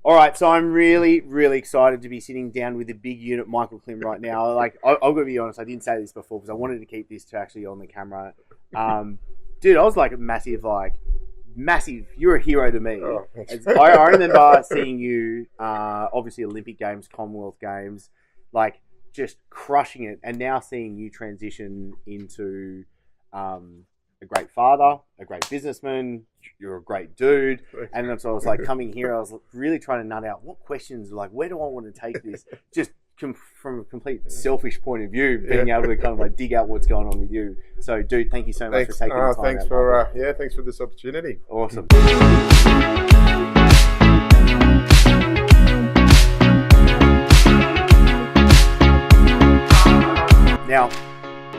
All right, so I'm really, really excited to be sitting down with the big unit Michael Klim right now. Like, I've got to be honest, I didn't say this before because I wanted to keep this to actually on the camera. Dude, I was like massive. You're a hero to me. Oh, I remember seeing you, obviously Olympic Games, Commonwealth Games, like just crushing it, and now seeing you transition into a great father, a great businessman. You're a great dude. And so I was like coming here, I was really trying to nut out what questions, like where do I want to take this? Just from a complete selfish point of view, being able to kind of like dig out what's going on with you. So, dude, thank you so much for taking the time. Thanks for this opportunity. Awesome. Now,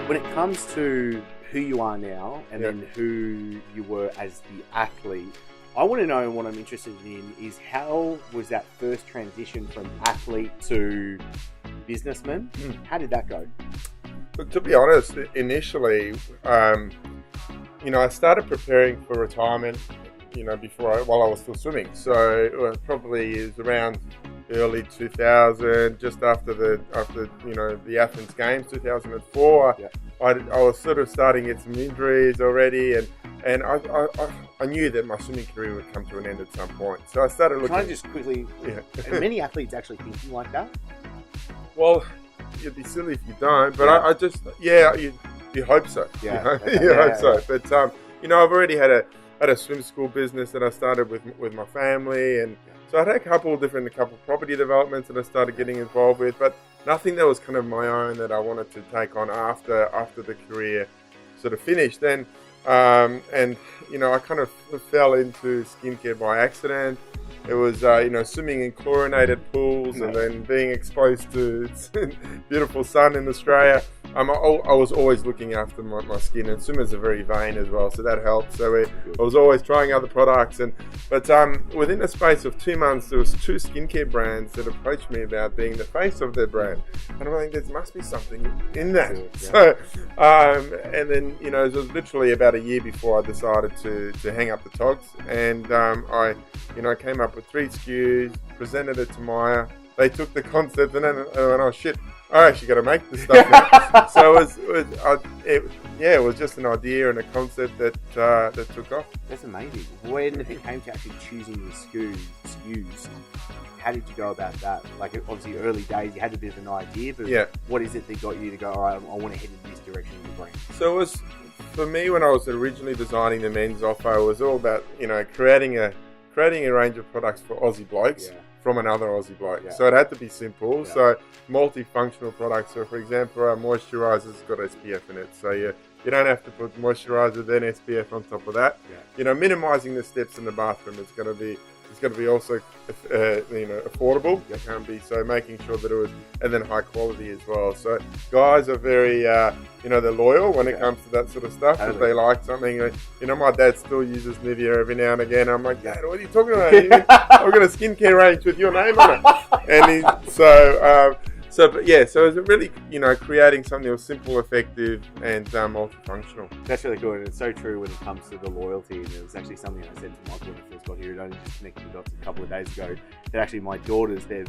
when it comes to who you are now and then who you were as the athlete, I want to know, and what I'm interested in is how was that first transition from athlete to businessman? How did that go? Look, to be honest, initially, I started preparing for retirement, while I was still swimming. So it probably is around early 2000, just after the Athens Games, 2004. Yeah. I was sort of starting to get some injuries already, and I knew that my swimming career would come to an end at some point. So I started looking. Can I just quickly? Are many athletes actually thinking like that? Well, you'd be silly if you don't, but you hope so. Yeah, you hope so. But I've already had a swim school business that I started with my family, and so I had a couple property developments that I started getting involved with, but nothing that was kind of my own that I wanted to take on after the career sort of finished. Then, I kind of fell into skincare by accident. It was, swimming in chlorinated pools and then being exposed to beautiful sun in Australia. I was always looking after my skin, and swimmers are very vain as well, so that helped. So I was always trying other products, but within the space of 2 months, there was 2 skincare brands that approached me about being the face of their brand, and I'm like, there must be something in that. Yeah. So, and then it was literally about a year before I decided to hang up the togs, and I came up with 3 SKUs, presented it to Maya. They took the concept and then went, oh shit, I actually got to make this stuff now. So it was just an idea and a concept that took off. That's amazing. When it came to actually choosing your SKUs, how did you go about that? Like, obviously early days, you had a bit of an idea, but what is it that got you to go, all right, I want to head in this direction of the brand? So it was, for me, when I was originally designing the men's offer, it was all about, creating a range of products for Aussie blokes from another Aussie bloke. Yeah. So it had to be simple. Yeah. So multifunctional products. So for example, our moisturizer's got SPF in it. So you don't have to put moisturizer then SPF on top of that. Yeah. Minimizing the steps in the bathroom. It's going to be also affordable. It can't be, so making sure that it was, and then high quality as well. So guys are very they're loyal when it comes to that sort of stuff. If they like something, my dad still uses Nivea every now and again. I'm like, Dad, what are you talking about? I've got a skincare range with your name on it. And so it was really, creating something that was simple, effective, and multifunctional. That's really cool, and it's so true when it comes to the loyalty. And it was actually something I said to Michael when I first got here. It only just connected the dots a couple of days ago. That actually my daughters, their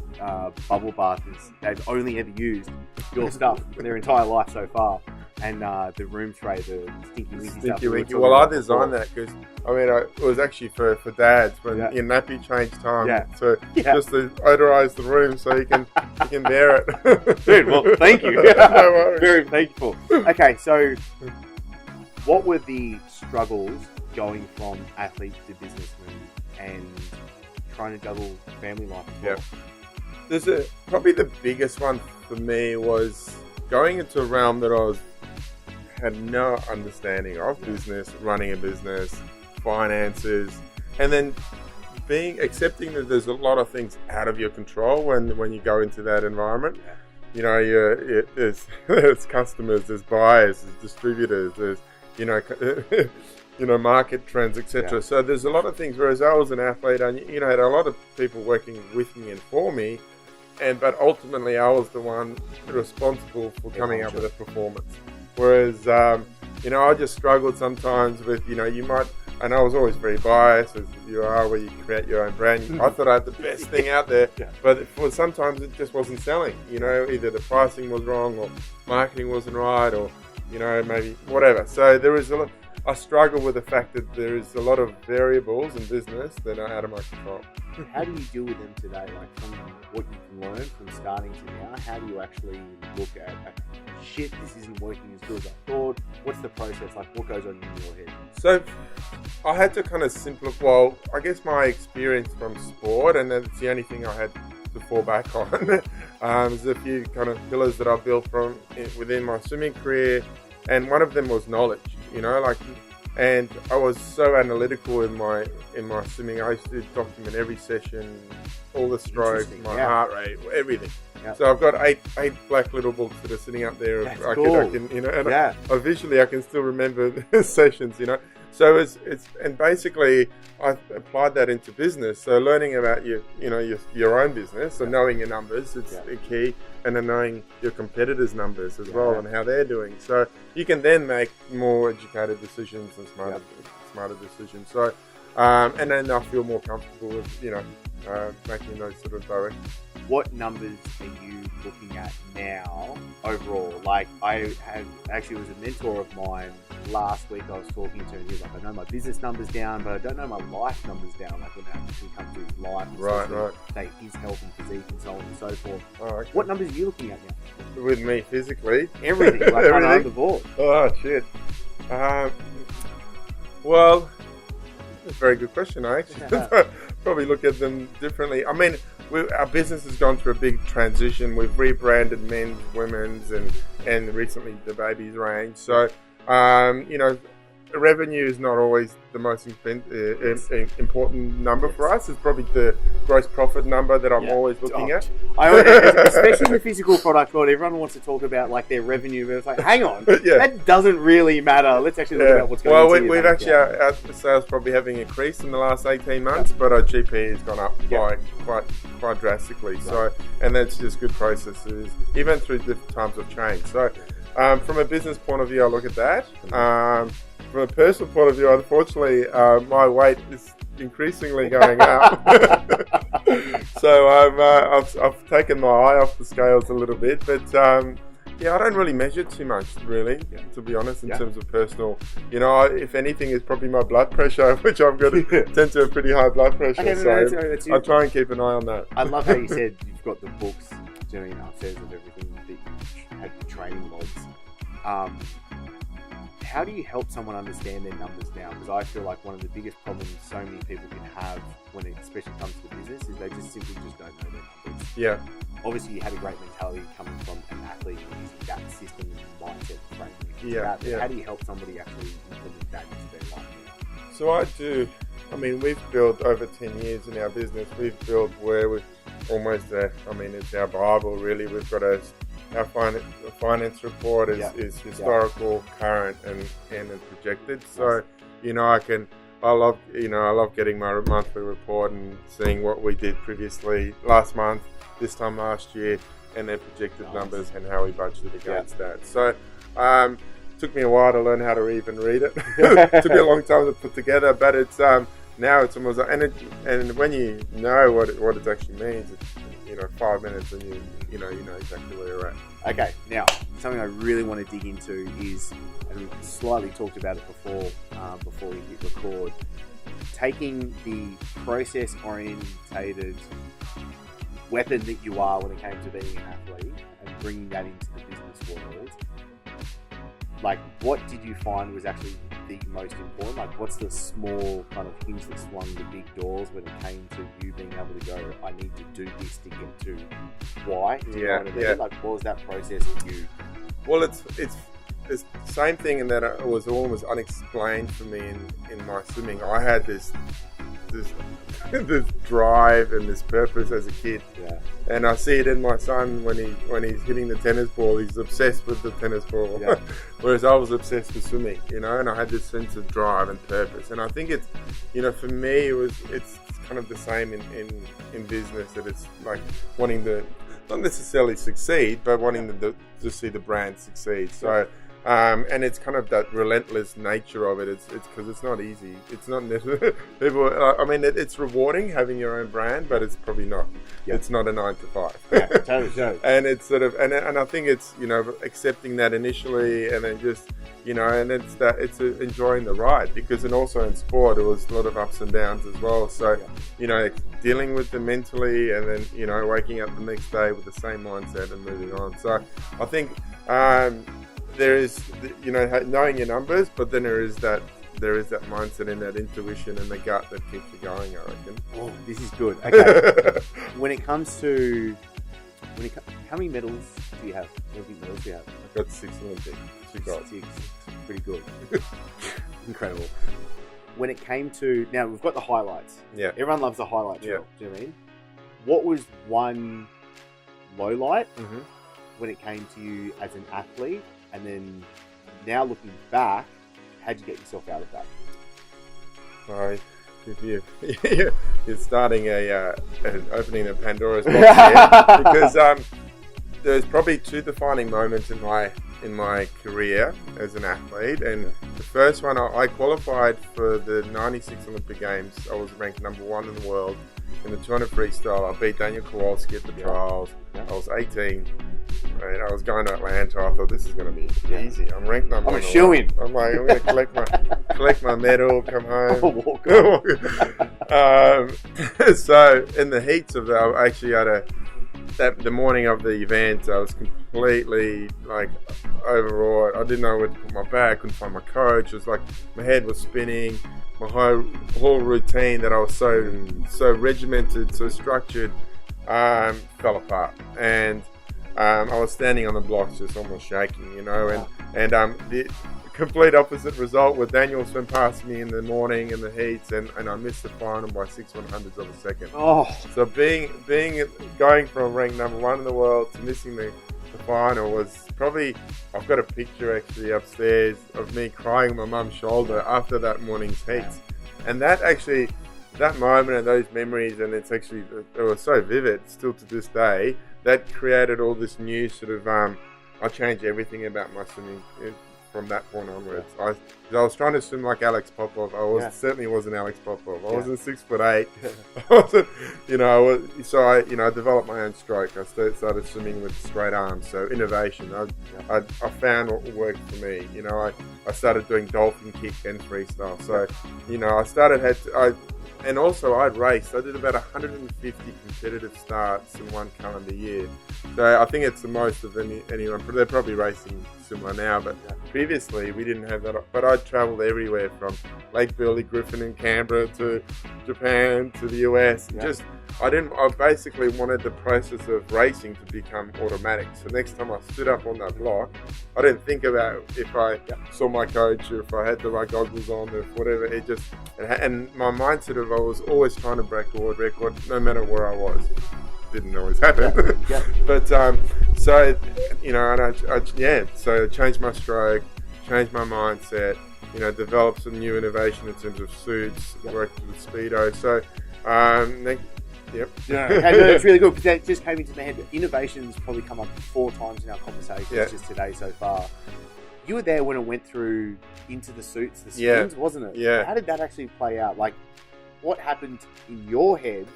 bubble bath they've only ever used your stuff their entire life so far. And the room spray, the Stinky Winky stuff. Well, I designed that because it was actually for dads when in nappy change time. Yeah. So just to odorize the room so you can bear it. Dude, well, thank you. No worries. Very thankful. Okay, so what were the struggles going from athlete to businessman and trying to juggle family life as well? Probably the biggest one for me was going into a realm that I had no understanding of business, running a business, finances, and then accepting that there's a lot of things out of your control when you go into that environment. There's customers, there's buyers, there's distributors, there's market trends, etc. So there's a lot of things. Whereas I was an athlete, and had a lot of people working with me and for me, but ultimately I was the one responsible for coming up with a performance. Whereas I just struggled sometimes with you might and I was always very biased, as you are, where you create your own brand. I thought I had the best thing out there, but sometimes it just wasn't selling. You know, either the pricing was wrong, or marketing wasn't right, or maybe whatever. So there is a lot. I struggle with the fact that there is a lot of variables in business that are out of my control. How do you deal with them today? Like, from what you can learn from starting to now, how do you actually look at, shit, this isn't working as good as I thought? What's the process? Like, what goes on in your head? So I had to kind of simplify. Well, I guess my experience from sport, and that's the only thing I had to fall back on. There's a few kind of pillars that I built from within my swimming career, and one of them was knowledge. And I was so analytical in my swimming. I used to document every session, all the strokes, my heart rate, everything. Yep. So I've got eight black little books that are sitting up there. That's cool. I can I visually I can still remember the sessions. So and basically I applied that into business. So learning about your own business, so knowing your numbers, it's the key, and then knowing your competitors' numbers as well and how they're doing. So you can then make more educated decisions and smarter decisions. So and then I feel more comfortable with making those sort of directions. What numbers are you looking at now overall? Like, I had actually, it was a mentor of mine last week I was talking to, and he was like, I know my business numbers down, but I don't know my life numbers down, like when it actually comes to his life, right. Say his health and physique and so on and so forth. Oh, okay. What numbers are you looking at now? With me physically? Everything, like everything? on the board. Oh, shit. Well, that's a very good question. I actually probably look at them differently. I mean, our business has gone through a big transition. We've rebranded men's, women's, and recently the babies range. So, revenue is not always the most important number for us. It's probably the gross profit number that I'm always looking at. Especially in the physical product world, everyone wants to talk about like their revenue, but it's like, hang on, that doesn't really matter. Let's actually look about what's going on. Well, we've actually, our sales probably having increased in the last 18 months, but our GP has gone up quite drastically. Right. So, and that's just good processes, even through different times of change. So, from a business point of view, I look at that. From a personal point of view, unfortunately, my weight is increasingly going up. So I've taken my eye off the scales a little bit, but I don't really measure too much, really, to be honest, in terms of personal. If anything, it's probably my blood pressure, which I've got tend to have pretty high blood pressure. Okay, I try and keep an eye on that. I love how you said you've got the books, upstairs of everything that you had the training logs. How do you help someone understand their numbers now? Because I feel like one of the biggest problems so many people can have when it especially comes to business is they just simply just don't know their numbers. Yeah. Obviously, you had a great mentality coming from an athlete and using that system and mindset framework. How do you help somebody actually implement that into their life now? So I do. I mean, we've built over 10 years in our business. We've built where we've almost, it's our Bible, really. We've got our finance report is historical, current, and projected. So, I love getting my monthly report and seeing what we did previously last month, this time last year, and then projected numbers and how we budgeted against that. So, took me a while to learn how to even read it. Took me a long time to put together, but it's now it's almost and when you know what it actually means, it's 5 minutes and you know exactly where you're at. Okay, now something I really want to dig into is, and we slightly talked about it before we hit record, taking the process orientated weapon that you are when it came to being an athlete and bringing that into the business world. Like, what did you find was actually the most important? Like, what's the small kind of hinge that swung the big doors when it came to you being able to go, I need to do this to get to Y? Like, what was that process for you? Well, it's the same thing in that it was almost unexplained for me in my swimming. I had this drive and this purpose as a kid, and I see it in my son when he's hitting the tennis ball. He's obsessed with the tennis ball, whereas I was obsessed with swimming, and I had this sense of drive and purpose. And I think it's, for me, it's kind of the same in business, that it's like wanting to not necessarily succeed, but wanting to see the brand succeed. So And it's kind of that relentless nature of it. It's because it's not easy. It's not people. I mean, it's rewarding having your own brand, but it's probably not. Yeah. It's not a 9 to 5. Yeah, totally. And it's sort of, and I think it's, you know, accepting that initially, and then just, you know, and it's enjoying the ride, because, and also in sport, it was a lot of ups and downs as well. So, you know, dealing with them mentally, and then, you know, waking up the next day with the same mindset and moving on. So I think there is, you know, knowing your numbers, but then there is that mindset and that intuition and the gut that keeps you going, I reckon. Oh, this is good. Okay. When it comes to, how many medals do you have? Olympic medals do you have? I've got 6 Olympic. 6. Pretty good. Incredible. When it came to, now we've got the highlights. Yeah. Everyone loves the highlight reel. Yeah. Do you know what I mean? What was one low light Mm-hmm. when it came to you as an athlete? And then now looking back, how'd you get yourself out of that? Sorry, if you're starting opening a Pandora's box here, because there's probably 2 defining moments in my career as an athlete. And the first one, I qualified for the '96 Olympic Games. I was ranked number 1 in the world in the 200 freestyle. I beat Daniel Kowalski at the trials. I was 18. Right, I was going to Atlanta. I thought, this is going to be easy. I'm ranked number 1. I'm a shoo-in. I'm like, I'm going to collect my medal, come home. Walk on. So in the heats of that, I actually had the morning of the event, I was completely like overawed. I didn't know where to put my bag. Couldn't find my coach. It was like my head was spinning. My whole routine that I was so regimented, so structured, fell apart. And I was standing on the blocks, just almost shaking, you know. And the complete opposite result, where Daniel swam past me in the morning in the heats, and I missed the final by 6/100ths of a second. Oh, So going from ranked number 1 in the world to missing the final was probably, I've got a picture actually upstairs of me crying on my mum's shoulder after that morning's heats. And that moment and those memories, and it was so vivid still to this day, that created all this new sort of, I changed everything about my swimming from that point onwards. I was trying to swim like Alex Popov. Certainly wasn't Alex Popov. I wasn't 6'8". I wasn't, you know. I developed my own stroke. I started swimming with straight arms. So innovation. I found what worked for me. You know, I started doing dolphin kick and freestyle. So, you know, and also I'd raced. I did about 150 competitive starts in one calendar year. So I think it's the most of anyone. They're probably racing similar now, but previously we didn't have that. But I'd travelled everywhere from Lake Burley, Griffin in Canberra to Japan to the US. Yeah. I basically wanted the process of racing to become automatic. So next time I stood up on that block, I didn't think about if I saw my coach or if I had my goggles on or whatever. And my mindset of I was always trying to break the world record no matter where I was. Didn't always happen. Yeah. But so, you know, and so I changed my stroke, changed my mindset, you know, developed some new innovation in terms of suits, worked with Speedo. So, yep. Yeah, it's really good, because that just came into my head. Innovation's probably come up 4 times in our conversations just today so far. You were there when it went through into the suits, the skins, wasn't it? Yeah. How did that actually play out? Like, what happened in your head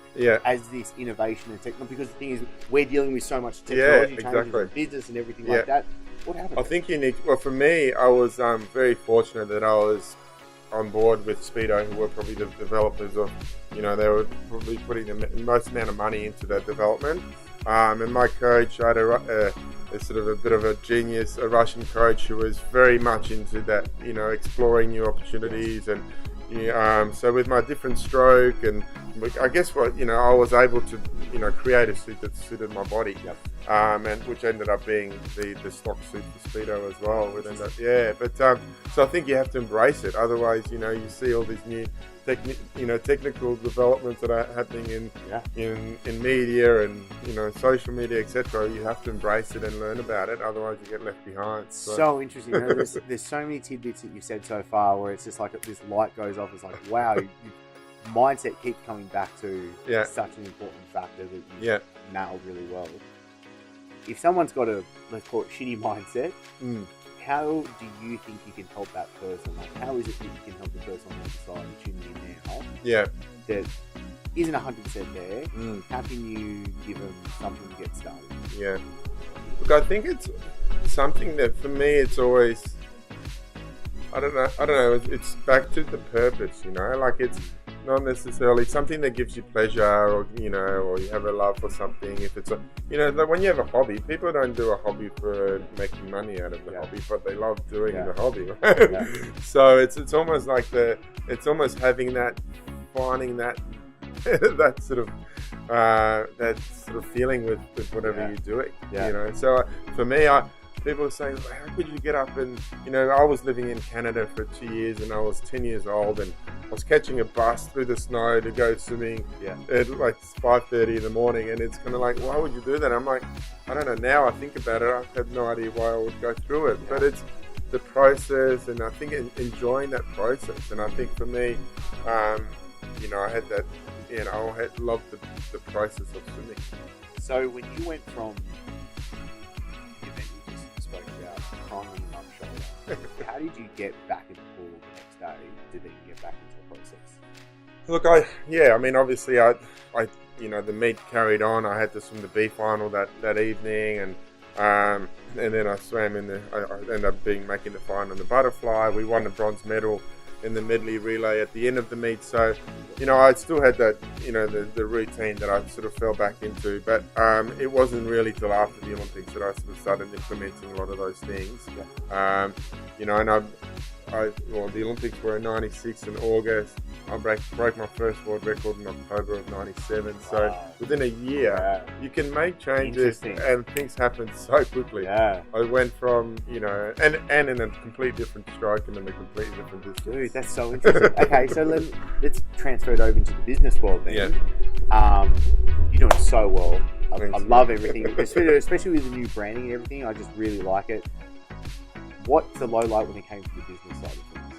as this innovation and technology? Because the thing is, we're dealing with so much technology changes in business and everything like that. What happened? I think well, for me, I was very fortunate that I was on board with Speedo, who were probably the developers of, you know, they were probably putting the most amount of money into that development. And my coach, I had a sort of a bit of a genius, a Russian coach who was very much into that, you know, exploring new opportunities. And so with my different stroke, and I guess I was able to, you know, create a suit that suited my body, and which ended up being the stock suit for Speedo as well. But so I think you have to embrace it. Otherwise, you know, you see all these new technical developments that are happening in media and, you know, social media, etc. You have to embrace it and learn about it. Otherwise, you get left behind. So interesting. You know, there's so many tidbits that you've said so far where it's just like this light goes off. It's like, wow, mindset keeps coming back to such an important factor that you nailed really well. If someone's got a, let's call it, shitty mindset, how do you think you can help that person? Like, how is it that you can help the person on the other side tuning in now Yeah. that isn't 100% there? How can you give them something to get started? Yeah. Look, I think it's something that for me, it's always, I don't know, it's back to the purpose, you know, like it's not necessarily something that gives you pleasure or, you know, or you have a love for something. If it's a, you know, like when you have a hobby, people don't do a hobby for making money out of the hobby, but they love doing the hobby, right? So it's almost like it's almost having that, finding that, that sort of feeling with whatever you're doing, you know. So for me, people are saying, well, how could you get up and, you know, I was living in Canada for 2 years and I was 10 years old and I was catching a bus through the snow to go swimming at like 5:30 in the morning, and it's kind of like, why would you do that? I'm like, I don't know, now I think about it, I have no idea why I would go through it, but it's the process, and I think enjoying that process. And I think for me, you know, I had that, you know, I loved the process of swimming. So when you went from the event you just spoke about, crying on your mum's shoulder, how did you get back in the pool the next day to then get back into the process? Look, I mean, obviously, I, you know, the meet carried on. I had to swim the B final that evening, and then I swam I ended up making the final in the butterfly. We won the bronze medal in the medley relay at the end of the meet. So, you know, I still had that, you know, the routine that I sort of fell back into. But it wasn't really till after the Olympics that I sort of started implementing a lot of those things. You know, and well, the Olympics were in '96 in August. I broke my first world record in October of '97. So within a year, you can make changes and things happen so quickly. I went from, you know, and in a completely different stroke and in a completely different distance. Dude, that's so interesting. Okay, so let's transfer it over into the business world then. You're doing so well. I love everything, especially with the new branding and everything. I just really like it. What's the low light when it came to the business side of things?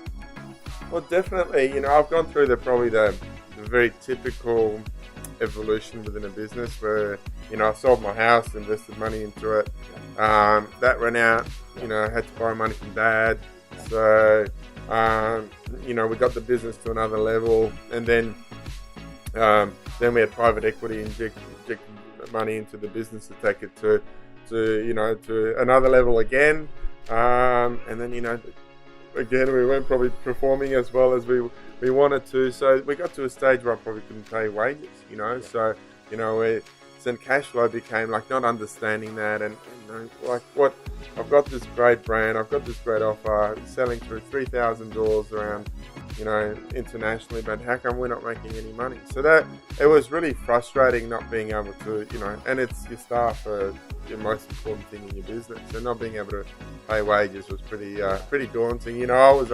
Well, definitely, you know, I've gone through probably the very typical evolution within a business where, you know, I sold my house, invested money into it. That ran out, you know, I had to borrow money from Dad. So, you know, we got the business to another level, and then we had private equity inject money into the business to take it to you know, to another level again. And then, you know, again, we weren't probably performing as well as we wanted to. So we got to a stage where I probably couldn't pay wages, you know. So, you know, then cash flow became like not understanding that, and you know, like what, I've got this great brand, I've got this great offer, selling through 3,000 doors around, you know, internationally, but how come we're not making any money? So that, it was really frustrating not being able to, you know, and it's your staff are the most important thing in your business, so not being able to pay wages was pretty daunting. You know, I was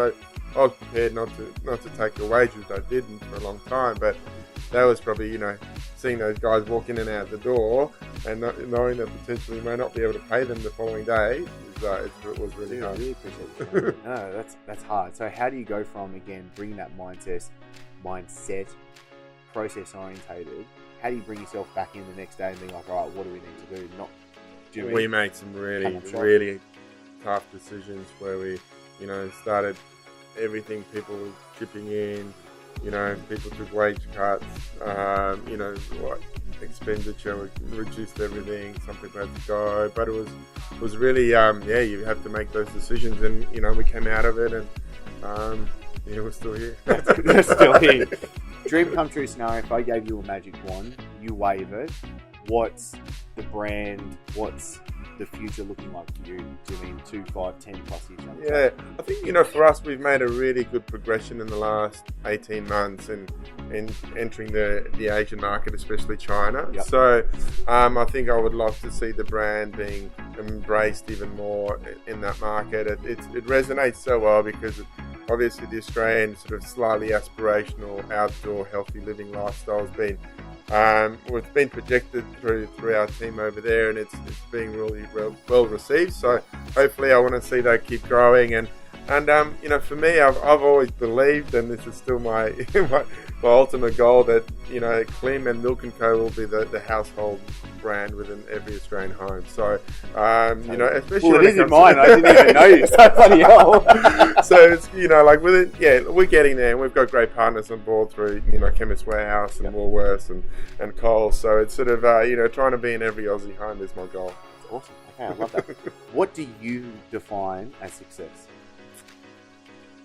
prepared not to take the wages, I didn't for a long time, but that was probably, you know, seeing those guys walk in and out the door and knowing that potentially may not be able to pay them the following day, it was really hard. I really appreciate that. No, that's hard. So how do you go from, again, bringing that mindset, process orientated, how do you bring yourself back in the next day and being like, all right, what do we need to do? We made some really tough decisions where we, you know, started everything, people were chipping in. You know, people took wage cuts, you know, what expenditure, we reduced everything, some people had to go, but it was really, you have to make those decisions, and, you know, we came out of it, and, we're still here. We're still here. Dream come true scenario, if I gave you a magic wand, you wave it, what's the brand, what's the future looking like for you? Do you mean 2, 5, 10 plus years? Yeah, I think, you know, for us, we've made a really good progression in the last 18 months in entering the Asian market, especially China. Yep. So I think I would love to see the brand being embraced even more in that market. It resonates so well because obviously the Australian sort of slightly aspirational outdoor healthy living lifestyle has been it's been projected through our team over there, and it's being really well received. So hopefully I want to see that keep growing, and you know, for me, I've always believed, and this is still my my ultimate goal, that, you know, Klim and Milk & Co will be the household brand within every Australian home. So, you know, especially well, when it is in comes mine. I didn't even know you. So bloody hell. So it's, you know, like with it, yeah, we're getting there, and we've got great partners on board through, you know, Chemist Warehouse and Woolworths and Coles. So it's sort of, you know, trying to be in every Aussie home is my goal. That's awesome. Okay, I love that. What do you define as success?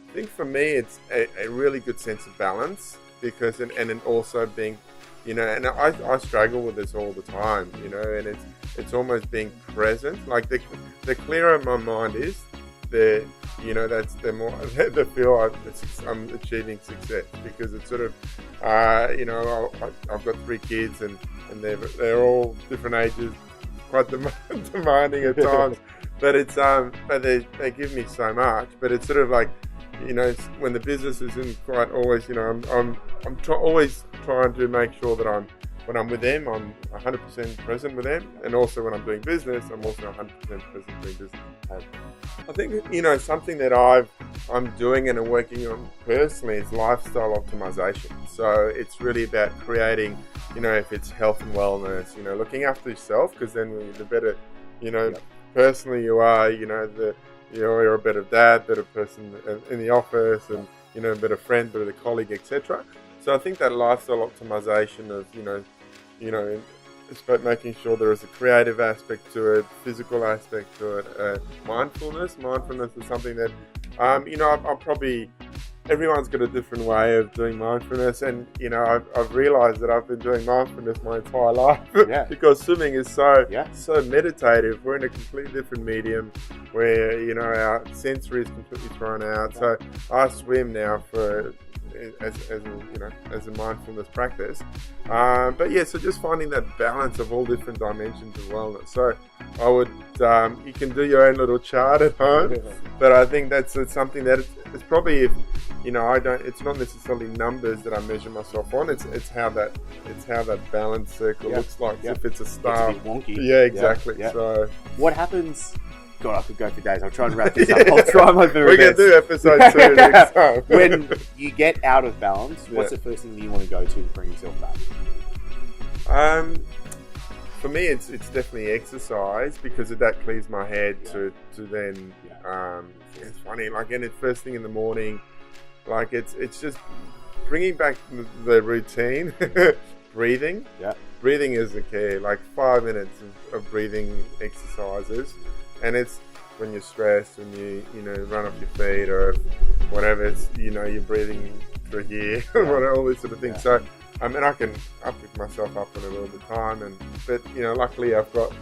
I think for me, it's a really good sense of balance, because and then also being, you know, and I struggle with this all the time, you know, and it's almost being present. Like the clearer my mind is, the, you know, that's the more the feel I'm achieving success, because it's sort of, you know, I've got 3 kids and they're all different ages, quite demanding at times, but it's but they give me so much. But it's sort of like, you know, when the business isn't quite always, you know, I'm always trying to make sure that when I'm with them, I'm 100% present with them, and also when I'm doing business, I'm also 100% present doing business. I think, you know, something that I'm doing and I'm working on personally is lifestyle optimization. So it's really about creating, you know, if it's health and wellness, you know, looking after yourself, because then the better, you know, personally you are, you know, you're a better dad, better person in the office, and, you know, a better friend, better colleague, etc. So I think that lifestyle optimization of, you know, it's about making sure there is a creative aspect to it, physical aspect to it, mindfulness. Mindfulness is something that, you know, I'll probably, everyone's got a different way of doing mindfulness, and, you know, I've realized that I've been doing mindfulness my entire life because swimming is so meditative. We're in a completely different medium where, you know, our sensory is completely thrown out. So I swim now as a mindfulness practice, but yeah, so just finding that balance of all different dimensions of wellness. So I would, you can do your own little chart at home, but I think that's something that it's probably, if, you know, it's not necessarily numbers that I measure myself on. It's how that balance circle looks like. If it's a star, it's a bit wonky. Yeah, exactly. So what happens? God, I could go for days. I'll try and wrap this up. I'll try my very We're going to do episode 2 next time. When you get out of balance, what's the first thing that you want to go to bring yourself back? For me, it's definitely exercise, because that clears my head to then. It's funny, like, and it's first thing in the morning, like it's just bringing back the routine. Breathing. Breathing is the key. Like 5 minutes of breathing exercises. And it's when you're stressed, when you know, run off your feet or whatever, it's, you know, you're breathing through here, all this sort of thing. So, I mean, I pick myself up in a little bit of time, but, you know, luckily I've got,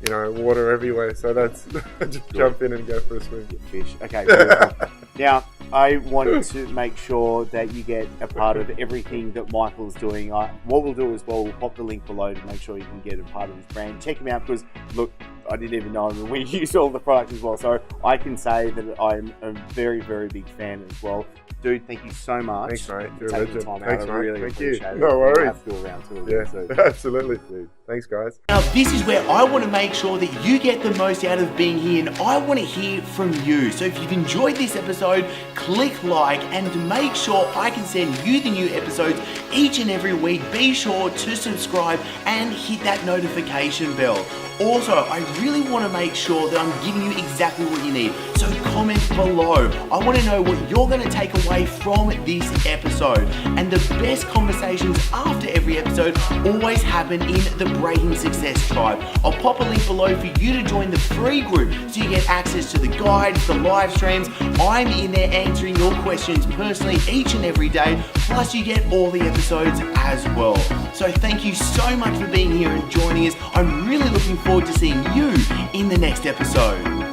you know, water everywhere, so that's just jump in and go for a swim. Fish. Okay. Beautiful. Now, I want to make sure that you get a part of everything that Michael's doing. What we'll do as well, we'll pop the link below to make sure you can get a part of his brand. Check him out, because, look, I didn't even know him, and we use all the products as well. So I can say that I'm a very, very big fan as well. Dude, thank you so much. Thanks, mate. You're for a taking legend. the time Thanks, out. I mate. really Thank appreciate you. it. No worries. We'll have to do a round 2 again. Yeah, absolutely. Dude. Thanks, guys. Now, this is where I want to make sure that you get the most out of being here, and I want to hear from you. So if you've enjoyed this episode, click like, and make sure I can send you the new episodes each and every week. Be sure to subscribe and hit that notification bell. Also, I really want to make sure that I'm giving you exactly what you need. So comment below. I want to know what you're going to take away from this episode. And the best conversations after every episode always happen in the Breaking Success Tribe. I'll pop a link below for you to join the free group, so you get access to the guides, the live streams. I'm in there answering your questions personally each and every day. Plus you get all the episodes as well. So thank you so much for being here and joining us. I'm really looking forward to seeing you in the next episode.